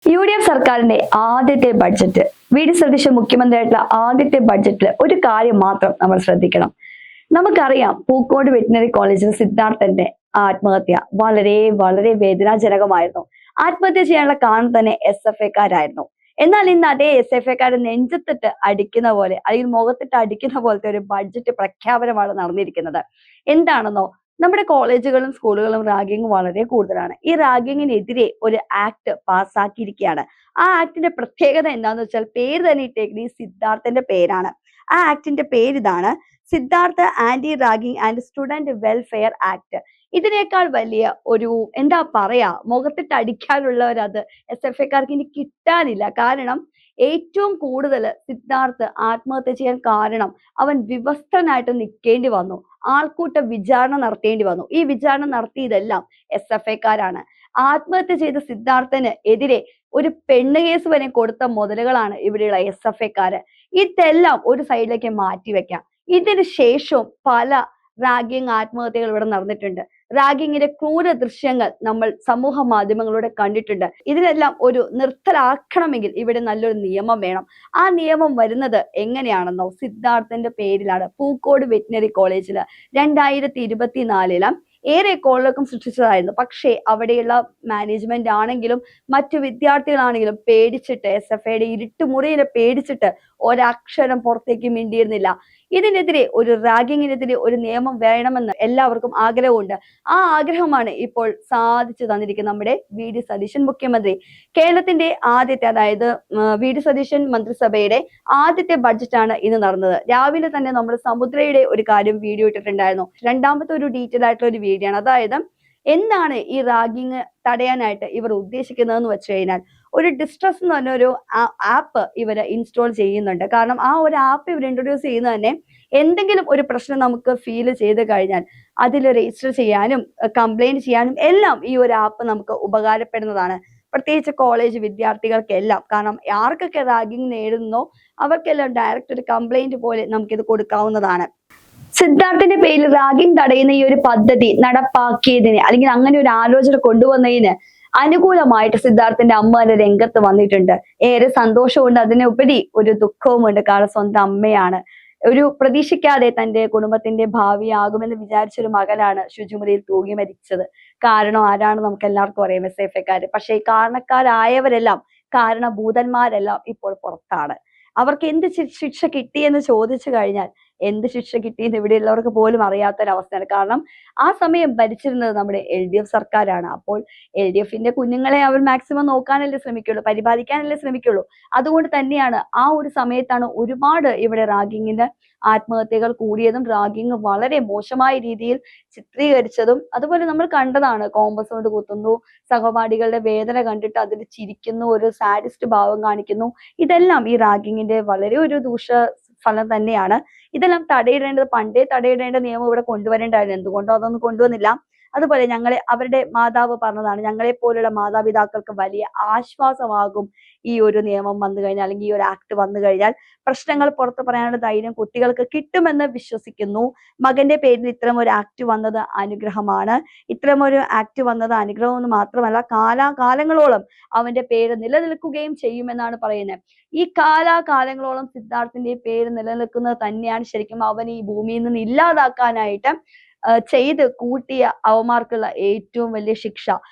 UDF സർക്കാരിന്റെ ആദ്യത്തെ budget VD. Satheesan മുഖ്യമന്ത്രിയായിട്ടുള്ള ആദ്യത്തെ ബഡ്ജറ്റിൽ ഒരു കാര്യം മാത്രം നമ്മൾ ശ്രദ്ധിക്കണം. നമുക്കറിയാം, പൂക്കോട് വെറ്റിനറി കോളേജിൽ സിദ്ധാർത്ഥന്റെ ആത്മഹത്യ വളരെ വളരെ വേദനാജനകമായിരുന്നു. ആത്മഹത്യ ചെയ്യാനുള്ള കാരണം തന്നെ SFIക്കാരായിരുന്നു. എന്നാൽ ഇന്ന് അതേ SFIക്കാരെ നെഞ്ചത്തിട്ട് അടിക്കുന്ന പോലെ അല്ലെങ്കിൽ മുഖത്തിട്ട് അടിക്കുന്ന പോലത്തെ ഒരു ബഡ്ജറ്റ് പ്രഖ്യാപനമാണ് നടന്നിരിക്കുന്നത്. എന്താണെന്നോ, നമ്മുടെ കോളേജുകളും സ്കൂളുകളും റാഗിങ് വളരെ കൂടുതലാണ്. ഈ റാഗിങ്ങിനെതിരെ ഒരു ആക്ട് പാസ്സാക്കിയിരിക്കുകയാണ്. ആ ആക്ടിന്റെ പ്രത്യേകത എന്താന്ന് വെച്ചാൽ, പേര് തന്നെ ഇട്ടേക്കുന്നത് സിദ്ധാർത്ഥന്റെ പേരാണ്. ആ ആക്ടിന്റെ പേര് ഇതാണ്: Siddhartha anti ragging and student welfare act. ഇതിനേക്കാൾ വലിയ ഒരു എന്താ പറയാ, മുഖത്തിട്ട് അടിക്കാനുള്ളവരത് SFIക്കാർക്ക് ഇനി കിട്ടാനില്ല. കാരണം ഏറ്റവും കൂടുതൽ സിദ്ധാർത്ഥ് ആത്മഹത്യ ചെയ്യാൻ കാരണം അവൻ വിവസ്ത്രനായിട്ട് നിൽക്കേണ്ടി വന്നു. ആൾക്കൂട്ട വിചാരണ നടത്തേണ്ടി വന്നു. ഈ വിചാരണ നടത്തിയതെല്ലാം SFIക്കാരാണ്. ആത്മഹത്യ ചെയ്ത സിദ്ധാർത്ഥന് എതിരെ ഒരു പെണ്ണ് കേസ് വരെ കൊടുത്ത മുതലുകളാണ് ഇവിടെയുള്ള SFIക്കാര്. ഇതെല്ലാം ഒരു സൈഡിലേക്ക് മാറ്റിവെക്കാം. ഇതിന് ശേഷവും പല റാഗിങ് ആത്മഹത്യകൾ ഇവിടെ നടന്നിട്ടുണ്ട്. റാഗിങ്ങിന്റെ ക്രൂര ദൃശ്യങ്ങൾ നമ്മൾ സമൂഹ മാധ്യമങ്ങളിലൂടെ കണ്ടിട്ടുണ്ട്. ഇതിനെല്ലാം ഒരു നിർത്തലാക്കണമെങ്കിൽ ഇവിടെ നല്ലൊരു നിയമം വേണം. ആ നിയമം വരുന്നത് എങ്ങനെയാണെന്നോ, സിദ്ധാർത്ഥന്റെ പേരിലാണ്. പൂക്കോട് വെറ്റിനറി കോളേജിൽ 2024 ഏറെ കോളിളക്കം സൃഷ്ടിച്ചതായിരുന്നു. പക്ഷേ അവിടെയുള്ള മാനേജ്മെന്റ് ആണെങ്കിലും മറ്റു വിദ്യാർത്ഥികളാണെങ്കിലും പേടിച്ചിട്ട്, SFIയുടെ ഇരുട്ടുമുറിയിലെ പേടിച്ചിട്ട് ഒരക്ഷരം പുറത്തേക്ക് മിണ്ടിയിരുന്നില്ല. ഇതിനെതിരെ, ഒരു റാഗിങ്ങിനെതിരെ ഒരു നിയമം വേണമെന്ന് എല്ലാവർക്കും ആഗ്രഹമുണ്ട്. ആ ആഗ്രഹമാണ് ഇപ്പോൾ സാധിച്ചു തന്നിരിക്കുന്നത് നമ്മുടെ വി.ഡി. സതീശൻ മുഖ്യമന്ത്രി. കേരളത്തിന്റെ ആദ്യത്തെ, അതായത് വി.ഡി. സതീശൻ മന്ത്രിസഭയുടെ ആദ്യത്തെ ബഡ്ജറ്റാണ് ഇന്ന് നടന്നത്. രാവിലെ തന്നെ നമ്മൾ സമുദ്രയുടെ ഒരു കാര്യം വീഡിയോ ഇട്ടിട്ടുണ്ടായിരുന്നു. രണ്ടാമത്തെ ഒരു ഡീറ്റെയിൽ ആയിട്ടുള്ള ഒരു വീഡിയോ ആണ്. അതായത് എന്താണ് ഈ റാഗിങ് തടയാനായിട്ട് ഇവർ ഉദ്ദേശിക്കുന്നതെന്ന് വെച്ച് കഴിഞ്ഞാൽ, ഒരു ഡിസ്ട്രസ് എന്ന് പറഞ്ഞ ഒരു ആപ്പ് ഇവർ ഇൻസ്റ്റാൾ ചെയ്യുന്നുണ്ട്. കാരണം ആ ഒരു ആപ്പ് ഇവർ ഇൻട്രൊഡ്യൂസ് ചെയ്യുന്നത് തന്നെ, എന്തെങ്കിലും ഒരു പ്രശ്നം നമുക്ക് ഫീൽ ചെയ്ത് കഴിഞ്ഞാൽ അതിൽ രജിസ്റ്റർ ചെയ്യാനും കംപ്ലൈന്റ് ചെയ്യാനും എല്ലാം ഈ ഒരു ആപ്പ് നമുക്ക് ഉപകാരപ്പെടുന്നതാണ്. പ്രത്യേകിച്ച് കോളേജ് വിദ്യാർത്ഥികൾക്കെല്ലാം. കാരണം ആർക്കൊക്കെ റാഗിങ് നേരിടുന്നോ അവർക്കെല്ലാം ഡയറക്റ്റ് ഒരു കംപ്ലൈന്റ് പോലെ നമുക്കിത് കൊടുക്കാവുന്നതാണ്. സിദ്ധാർത്ഥന്റെ പേരിൽ റാഗിങ് തടയുന്ന ഈ ഒരു പദ്ധതി നടപ്പാക്കിയതിന്, അല്ലെങ്കിൽ അങ്ങനെ ഒരു ആലോചന കൊണ്ടുവന്നതിന് അനുകൂലമായിട്ട് സിദ്ധാർത്ഥന്റെ അമ്മ തന്നെ രംഗത്ത് വന്നിട്ടുണ്ട്. ഏറെ സന്തോഷമുണ്ട്, അതിനുപരി ഒരു ദുഃഖവുമുണ്ട്. കാരണം സ്വന്തം അമ്മയാണ്. ഒരു പ്രതീക്ഷിക്കാതെ തന്റെ കുടുംബത്തിന്റെ ഭാവിയാകുമെന്ന് വിചാരിച്ചൊരു മകനാണ് ശുചിമുറിയിൽ തൂങ്ങി മരിച്ചത്. കാരണം ആരാണ് നമുക്ക് എല്ലാവർക്കും അറിയാം, SFIക്കാര്. പക്ഷേ ഈ കാരണക്കാരായവരെല്ലാം, കാരണഭൂതന്മാരെല്ലാം ഇപ്പോൾ പുറത്താണ്. അവർക്ക് എന്ത് ശിക്ഷ കിട്ടിയെന്ന് ചോദിച്ചു കഴിഞ്ഞാൽ എന്ത് ശിക്ഷ കിട്ടിയെന്ന് ഇവിടെയുള്ളവർക്ക് പോലും അറിയാത്തൊരവസ്ഥയാണ്. കാരണം ആ സമയം ഭരിച്ചിരുന്നത് നമ്മുടെ LDF സർക്കാരാണ്. അപ്പോൾ LDFന്റെ കുഞ്ഞുങ്ങളെ അവർ മാക്സിമം നോക്കാനല്ലേ ശ്രമിക്കുള്ളൂ, പരിപാലിക്കാനല്ലേ ശ്രമിക്കുള്ളൂ. അതുകൊണ്ട് തന്നെയാണ് ആ ഒരു സമയത്താണ് ഒരുപാട് ഇവിടെ റാഗിങ്ങിന്റെ ആത്മഹത്യകൾ കൂടിയതും റാഗിങ് വളരെ മോശമായ രീതിയിൽ ചിത്രീകരിച്ചതും. അതുപോലെ നമ്മൾ കണ്ടതാണ്, കോമ്പസ് കൊണ്ട് കുത്തുന്നു, സഹപാഠികളുടെ വേദന കണ്ടിട്ട് അതിൽ ചിരിക്കുന്നു, ഒരു സാഡിസ്റ്റ് ഭാവം കാണിക്കുന്നു. ഇതെല്ലാം ഈ റാഗിങ്ങിന്റെ വളരെ ഒരു ഫലം തന്നെയാണ്. ഇതെല്ലാം തടയിടേണ്ടത്, പണ്ടേ തടയിടേണ്ട നിയമം ഇവിടെ കൊണ്ടുവരേണ്ടതായിരുന്നു. എന്തുകൊണ്ടോ അതൊന്നും കൊണ്ടുവന്നില്ല. അതുപോലെ അവരുടെ മാതാവ് പറഞ്ഞതാണ്, ഞങ്ങളെ പോലുള്ള മാതാപിതാക്കൾക്ക് വലിയ ആശ്വാസമാകും ഈ ഒരു നിയമം വന്നു കഴിഞ്ഞാൽ, അല്ലെങ്കിൽ ഈ ഒരു ആക്ട് വന്നു കഴിഞ്ഞാൽ പ്രശ്നങ്ങൾ പുറത്തു പറയാനുള്ള ധൈര്യം കുട്ടികൾക്ക് കിട്ടുമെന്ന് വിശ്വസിക്കുന്നു. മകന്റെ പേരിൽ ഇത്തരം ഒരു ആക്ട് വന്നത് അനുഗ്രഹമാണ്. ഇത്തരം ഒരു ആക്ട് വന്നത് അനുഗ്രഹം എന്ന് മാത്രമല്ല, കാലാകാലങ്ങളോളം അവന്റെ പേര് നിലനിൽക്കുകയും ചെയ്യുമെന്നാണ് പറയുന്നത്. ഈ കാലാകാലങ്ങളോളം സിദ്ധാർത്ഥിന്റെ പേര് നിലനിൽക്കുന്നത് തന്നെയാണ് ശരിക്കും അവൻ ഈ ഭൂമിയിൽ നിന്ന് ഇല്ലാതാക്കാനായിട്ട് ചെയ്ത് കൂട്ടിയ അവന്മാർക്കുള്ള ഏറ്റവും വലിയ ശിക്ഷ.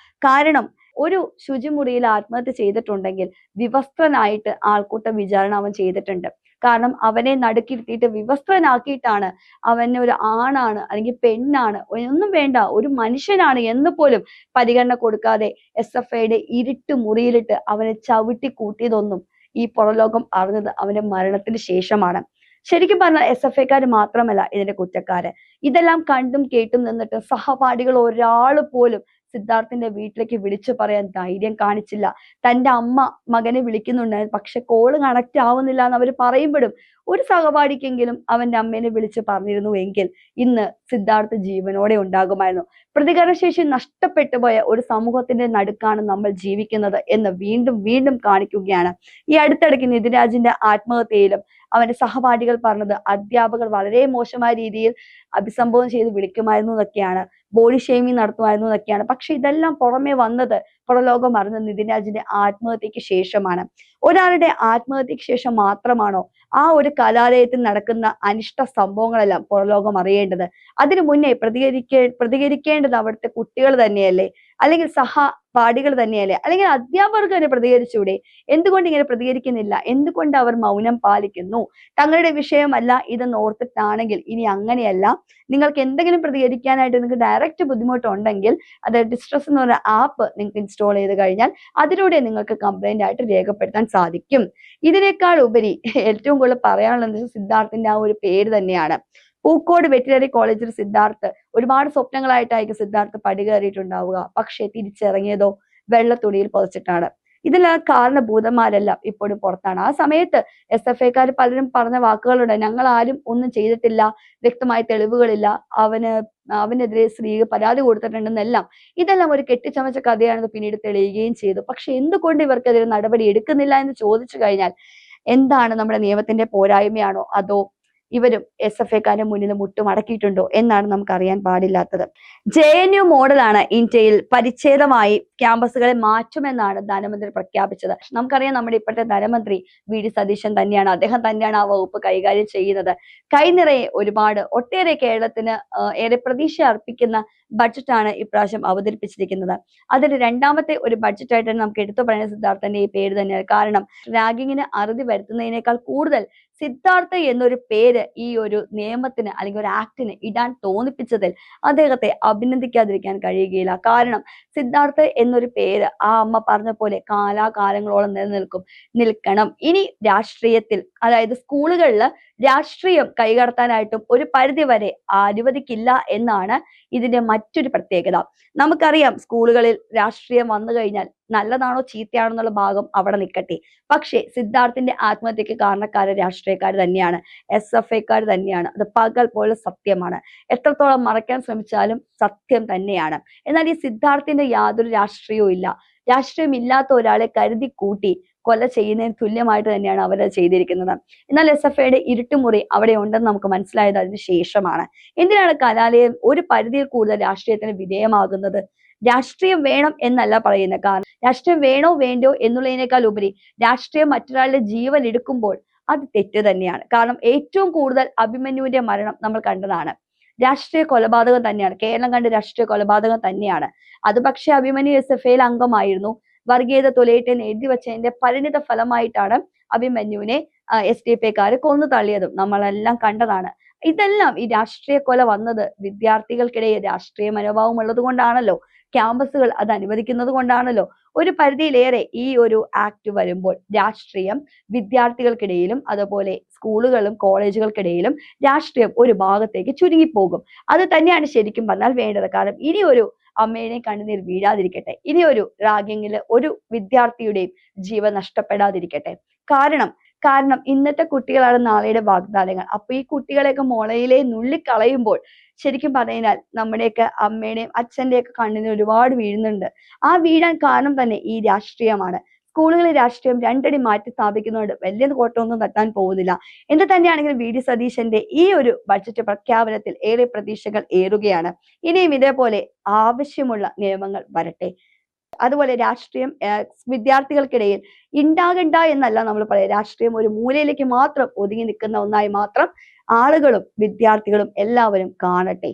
കാരണം ഒരു ശുചിമുറിയിൽ ആത്മഹത്യ ചെയ്തിട്ടുണ്ടെങ്കിൽ വിവസ്ത്രനായിട്ട് ആൾക്കൂട്ട വിചാരണ അവൻ ചെയ്തിട്ടുണ്ട്. കാരണം അവനെ നടുക്കിരുത്തിയിട്ട് വിവസ്ത്രനാക്കിയിട്ടാണ് അവന് ഒരു ആണാണ് അല്ലെങ്കിൽ പെണ്ണാണ്, ഒന്നും വേണ്ട, ഒരു മനുഷ്യനാണ് എന്ന് പോലും പരിഗണന കൊടുക്കാതെ SFIയുടെ ഇരുട്ട് മുറിയിലിട്ട് അവനെ ചവിട്ടി കൂട്ടിയതൊന്നും ഈ പുറലോകം അറിഞ്ഞത് അവന്റെ മരണത്തിന് ശേഷമാണ്. ശരിക്കും പറഞ്ഞാൽ SFIക്കാര് മാത്രമല്ല ഇതിന്റെ കുറ്റക്കാര്. ഇതെല്ലാം കണ്ടും കേട്ടും നിന്നിട്ട് സഹപാഠികൾ ഒരാള് പോലും സിദ്ധാർത്ഥിന്റെ വീട്ടിലേക്ക് വിളിച്ചു പറയാൻ ധൈര്യം കാണിച്ചില്ല. തന്റെ അമ്മ മകനെ വിളിക്കുന്നുണ്ടായിരുന്നു, പക്ഷെ കോള് കണക്ട് ആവുന്നില്ല എന്ന് അവർ പറയുമ്പോഴും ഒരു സഹപാഠിക്കെങ്കിലും അവന്റെ അമ്മേനെ വിളിച്ച് പറഞ്ഞിരുന്നു എങ്കിൽ ഇന്ന് സിദ്ധാർത്ഥ് ജീവനോടെ ഉണ്ടാകുമായിരുന്നു. പ്രതികരണശേഷി നഷ്ടപ്പെട്ടു പോയ ഒരു സമൂഹത്തിന്റെ നടുക്കാണ് നമ്മൾ ജീവിക്കുന്നത് എന്ന് വീണ്ടും വീണ്ടും കാണിക്കുകയാണ്. ഈ അടുത്തിടയ്ക്ക് നിതിരാജിന്റെ ആത്മഹത്യയിലും അവന്റെ സഹപാഠികൾ പറഞ്ഞത് അധ്യാപകർ വളരെ മോശമായ രീതിയിൽ അഭിസംബോധന ചെയ്ത് വിളിക്കുമായിരുന്നു എന്നൊക്കെയാണ്, ബോഡി ഷെയ്മിങ് നടത്തുമായിരുന്നു എന്നൊക്കെയാണ്. പക്ഷെ ഇതെല്ലാം പുറമെ വന്നത് പുറലോകം അറിഞ്ഞ നിതിൻ രാജിന്റെ ആത്മഹത്യക്ക് ശേഷമാണ്. ഒരാളുടെ ആത്മഹത്യക്ക് ശേഷം മാത്രമാണോ ആ ഒരു കലാലയത്തിൽ നടക്കുന്ന അനിഷ്ട സംഭവങ്ങളെല്ലാം പുറലോകം അറിയേണ്ടത്? അതിനു മുന്നേ പ്രതികരിക്കേണ്ടത് അവിടുത്തെ കുട്ടികൾ തന്നെയല്ലേ? അല്ലെങ്കിൽ സഹപാഠികൾ തന്നെയല്ലേ? അല്ലെങ്കിൽ അധ്യാപകർക്ക് തന്നെ പ്രതികരിച്ചൂടെ? എന്തുകൊണ്ട് ഇങ്ങനെ പ്രതികരിക്കുന്നില്ല? എന്തുകൊണ്ട് അവർ മൗനം പാലിക്കുന്നു? തങ്ങളുടെ വിഷയമല്ല ഇതെന്ന് ഓർത്തിട്ടാണെങ്കിൽ ഇനി അങ്ങനെയല്ല, നിങ്ങൾക്ക് എന്തെങ്കിലും പ്രതികരിക്കാനായിട്ട് നിങ്ങൾക്ക് ഡയറക്റ്റ് ബുദ്ധിമുട്ടുണ്ടെങ്കിൽ അത് ഡിസ്ട്രസ് എന്ന് പറഞ്ഞ ആപ്പ് നിങ്ങൾക്ക് ഇൻസ്റ്റാൾ ചെയ്ത് കഴിഞ്ഞാൽ അതിലൂടെ നിങ്ങൾക്ക് കംപ്ലൈന്റ് ആയിട്ട് രേഖപ്പെടുത്താൻ സാധിക്കും. ഇതിനേക്കാൾ ഉപരി ഏറ്റവും കൂടുതൽ പറയാനുള്ളത് സിദ്ധാർത്ഥിന്റെ ആ ഒരു പേര് തന്നെയാണ്. പൂക്കോട് വെറ്റിനറി കോളേജിൽ സിദ്ധാർത്ഥ് ഒരുപാട് സ്വപ്നങ്ങളായിട്ടായിരിക്കും സിദ്ധാർത്ഥ് പടി കയറിയിട്ടുണ്ടാവുക. പക്ഷെ തിരിച്ചിറങ്ങിയതോ വെള്ളത്തുണിയിൽ പുതച്ചിട്ടാണ്. ഇതിലെല്ലാം കാരണഭൂതന്മാരെല്ലാം ഇപ്പോഴും പുറത്താണ്. ആ സമയത്ത് SFIക്കാർ പലരും പറഞ്ഞ വാക്കുകളുണ്ട്, ഞങ്ങൾ ആരും ഒന്നും ചെയ്തിട്ടില്ല, വ്യക്തമായ തെളിവുകളില്ല, അവനെതിരെ സ്ത്രീ പരാതി കൊടുത്തിട്ടുണ്ടെന്നെല്ലാം. ഇതെല്ലാം ഒരു കെട്ടിച്ചമച്ച കഥയാണെന്ന് പിന്നീട് തെളിയുകയും ചെയ്തു. പക്ഷെ എന്തുകൊണ്ട് ഇവർക്കെതിരെ നടപടി എടുക്കുന്നില്ല എന്ന് ചോദിച്ചു കഴിഞ്ഞാൽ എന്താണ് നമ്മുടെ നിയമത്തിന്റെ പോരായ്മയാണോ അതോ ഇവരും SFIക്കാരുടെ മുന്നിൽ മുട്ടുമടക്കിയിട്ടുണ്ടോ എന്നാണ് നമുക്ക് അറിയാൻ പാടില്ലാത്തത്. JNU മോഡലാണ് ഇന്ത്യയിൽ പരിച്ഛേദമായി ക്യാമ്പസുകളെ മാറ്റുമെന്നാണ് ധനമന്ത്രി പ്രഖ്യാപിച്ചത്. നമുക്കറിയാം നമ്മുടെ ഇപ്പോഴത്തെ ധനമന്ത്രി VD സതീശൻ തന്നെയാണ്. അദ്ദേഹം തന്നെയാണ് ആ വകുപ്പ് കൈകാര്യം ചെയ്യുന്നത്. കൈനിറയെ ഒട്ടേറെ കേരളത്തിന് ഏറെ പ്രതീക്ഷ അർപ്പിക്കുന്ന ബഡ്ജറ്റാണ് ഇപ്രാവശ്യം അവതരിപ്പിച്ചിരിക്കുന്നത്. അതിൽ രണ്ടാമത്തെ ഒരു ബഡ്ജറ്റായിട്ട് നമുക്ക് എടുത്തു പറയുന്ന സിദ്ധാർത്ഥന്റെ ഈ പേര് തന്നെയാണ്. കാരണം റാഗിങ്ങിന് അറുതി വരുത്തുന്നതിനേക്കാൾ കൂടുതൽ സിദ്ധാർത്ഥ എന്നൊരു പേര് ഈ ഒരു നിയമത്തിന് അല്ലെങ്കിൽ ഒരു ആക്ടിന് ഇടാൻ തോന്നിപ്പിച്ചതിൽ അദ്ദേഹത്തെ അഭിനന്ദിക്കാതിരിക്കാൻ കഴിയുകയില്ല. കാരണം സിദ്ധാർത്ഥ എന്നൊരു പേര് ആ അമ്മ പറഞ്ഞ പോലെ കാലാകാലങ്ങളോളം നിൽക്കണം. ഇനി രാഷ്ട്രീയത്തിൽ, അതായത് സ്കൂളുകളിൽ രാഷ്ട്രീയം കൈകടത്താനായിട്ടും ഒരു പരിധി വരെ അനുവദിക്കില്ല എന്നാണ് ഇതിന്റെ മറ്റൊരു പ്രത്യേകത. നമുക്കറിയാം സ്കൂളുകളിൽ രാഷ്ട്രീയം വന്നു കഴിഞ്ഞാൽ നല്ലതാണോ ചീത്തയാണോ എന്നുള്ള ഭാഗം അവിടെ നിൽക്കട്ടെ. പക്ഷേ സിദ്ധാർത്ഥിന്റെ ആത്മഹത്യക്ക് കാരണക്കാര് രാഷ്ട്രീയക്കാർ തന്നെയാണ്, SFIക്കാർ തന്നെയാണ്. അത് പകൽ പോലെ സത്യമാണ്. എത്രത്തോളം മറയ്ക്കാൻ ശ്രമിച്ചാലും സത്യം തന്നെയാണ്. എന്നാൽ ഈ സിദ്ധാർത്ഥിന്റെ യാതൊരു രാഷ്ട്രീയവും ഇല്ല. രാഷ്ട്രീയം ഇല്ലാത്ത ഒരാളെ കരുതി കൂട്ടി കൊല ചെയ്യുന്നതിന് തുല്യമായിട്ട് തന്നെയാണ് അവരത് ചെയ്തിരിക്കുന്നത്. എന്നാൽ SFIയുടെ ഇരുട്ടുമുറി അവിടെ ഉണ്ടെന്ന് നമുക്ക് മനസ്സിലായത് അതിന് ശേഷമാണ്. എന്തിനാണ് കലാലയം ഒരു പരിധിയിൽ കൂടുതൽ രാഷ്ട്രീയത്തിന് വിധേയമാകുന്നത്? രാഷ്ട്രീയം വേണം എന്നല്ല പറയുന്നത്. കാരണം രാഷ്ട്രീയം വേണോ വേണ്ടോ എന്നുള്ളതിനേക്കാൾ ഉപരി രാഷ്ട്രീയം മറ്റൊരാളുടെ ജീവൻ എടുക്കുമ്പോൾ അത് തെറ്റ് തന്നെയാണ്. കാരണം ഏറ്റവും കൂടുതൽ അഭിമന്യുവിന്റെ മരണം നമ്മൾ കണ്ടതാണ്. രാഷ്ട്രീയ കൊലപാതകം തന്നെയാണ്. കേരളം കണ്ട രാഷ്ട്രീയ കൊലപാതകം തന്നെയാണ്. അത് പക്ഷെ അഭിമന്യു SFIയിൽ അംഗമായിരുന്നു. വർഗീയത തൊലയിട്ടെന്ന് എഴുതി വെച്ചതിന്റെ പരിണിത ഫലമായിട്ടാണ് അഭിമന്യുവിനെ SDPക്കാര് കൊന്നു തള്ളിയതും നമ്മളെല്ലാം കണ്ടതാണ്. ഇതെല്ലാം ഈ രാഷ്ട്രീയ കൊല വന്നത് വിദ്യാർത്ഥികൾക്കിടയിൽ രാഷ്ട്രീയ മനോഭാവം ഉള്ളത് കൊണ്ടാണല്ലോ. ക്യാമ്പസുകൾ അത് അനുവദിക്കുന്നത് കൊണ്ടാണല്ലോ. ഒരു പരിധിയിലേറെ ഈ ഒരു ആക്ട് വരുമ്പോൾ രാഷ്ട്രീയം വിദ്യാർത്ഥികൾക്കിടയിലും അതുപോലെ സ്കൂളുകളും കോളേജുകൾക്കിടയിലും രാഷ്ട്രീയം ഒരു ഭാഗത്തേക്ക് ചുരുങ്ങിപ്പോകും. അത് തന്നെയാണ് ശരിക്കും പറഞ്ഞാൽ വേണ്ടത്. കാരണം ഇനി ഒരു അമ്മയുടെ കണ്ണുനീർ വീഴാതിരിക്കട്ടെ, ഇനി ഒരു റാഗിങ്ങില് ഒരു വിദ്യാർത്ഥിയുടെയും ജീവൻ നഷ്ടപ്പെടാതിരിക്കട്ടെ. കാരണം ഇന്നത്തെ കുട്ടികളാണ് നാളെയുടെ വാഗ്ദാനങ്ങൾ. അപ്പൊ ഈ കുട്ടികളെയൊക്കെ മുളയിലെ നുള്ളിക്കളയുമ്പോൾ ശരിക്കും പറഞ്ഞാൽ നമ്മുടെയൊക്കെ അമ്മയുടെയും അച്ഛന്റെയൊക്കെ കണ്ണിന് ഒരുപാട് വീഴുന്നുണ്ട്. ആ വീഴാൻ കാരണം തന്നെ ഈ രാഷ്ട്രീയമാണ്. സ്കൂളുകളിൽ രാഷ്ട്രീയം രണ്ടടി മാറ്റി സ്ഥാപിക്കുന്നതുകൊണ്ട് വലിയ കോട്ടമൊന്നും തട്ടാൻ പോകുന്നില്ല. എന്ത് തന്നെയാണെങ്കിലും VD സതീശന്റെ ഈ ഒരു ബഡ്ജറ്റ് പ്രഖ്യാപനത്തിൽ ഏറെ പ്രതീക്ഷകൾ ഏറുകയാണ്. ഇനിയും ഇതേപോലെ ആവശ്യമുള്ള നിയമങ്ങൾ വരട്ടെ. അതുപോലെ രാഷ്ട്രീയം വിദ്യാർത്ഥികൾക്കിടയിൽ ഉണ്ടാകണ്ട എന്നല്ല നമ്മൾ പറയാം. രാഷ്ട്രീയം ഒരു മൂലയിലേക്ക് മാത്രം ഒതുങ്ങി നിൽക്കുന്ന ഒന്നായി മാത്രം ആളുകളും വിദ്യാർത്ഥികളും എല്ലാവരും കാണട്ടെ.